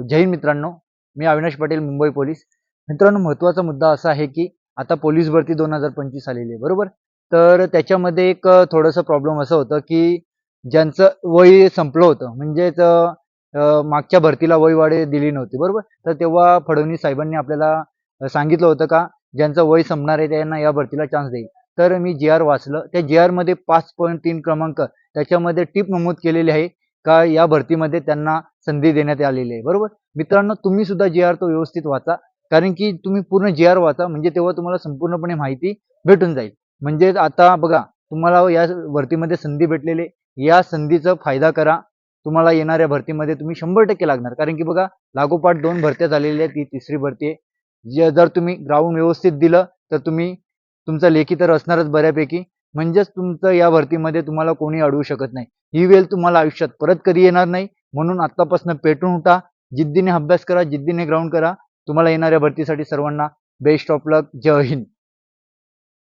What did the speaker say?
जय हिंद मित्रांनो, मी अविनाश पाटील, मुंबई पोलीस. मित्रांनो, महत्त्वाचा मुद्दा असा आहे की आता पोलीस भरती 2025 आलेली आहे, बरोबर. तर त्याच्यामध्ये एक थोडंसं प्रॉब्लेम असं होतं की ज्यांचं वय संपलं होतं, म्हणजेच मागच्या भरतीला वयवाढ दिली नव्हती, बरोबर. तर तेव्हा फडणवीस साहेबांनी आपल्याला सांगितलं होतं का ज्यांचं वय संपणार आहे त्यांना या भरतीला चान्स देईल. तर मी जी आर वाचलं, त्या जी आरमध्ये 5.3 क्रमांक त्याच्यामध्ये टिप नमूद केलेली आहे का या भरतीमध्ये त्यांना संधी देण्यात आलेली आहे, बरोबर. मित्रांनो, तुम्ही सुद्धा जी आर तो व्यवस्थित वाचा, कारण की तुम्ही पूर्ण जी आर वाचा, म्हणजे तेव्हा तुम्हाला संपूर्णपणे माहिती भेटून जाईल. म्हणजे आता बघा, तुम्हाला या भरतीमध्ये संधी भेटलेली, या संधीचा फायदा करा. तुम्हाला येणाऱ्या भरतीमध्ये तुम्ही 100% लागणार, कारण की बघा, लागोपाठ 2 भरत्या झालेल्या आहेत, ती तिसरी भरती आहे. जर तुम्ही ग्राउंड व्यवस्थित दिलं तर तुम्ही तुमचं लेखी तर असणारच बऱ्यापैकी, म्हणजेच तुमचं या भरतीमध्ये तुम्हाला कोणी अडवू शकत नाही. ही वेळ तुम्हाला आयुष्यात परत कधी येणार नाही, म्हणून आत्तापासून पेटून उठा, जिद्दीने अभ्यास करा, जिद्दीने ग्राउंड करा. तुम्हाला येणाऱ्या भरतीसाठी सर्वांना बेस्ट ऑफ लक. जय हिंद.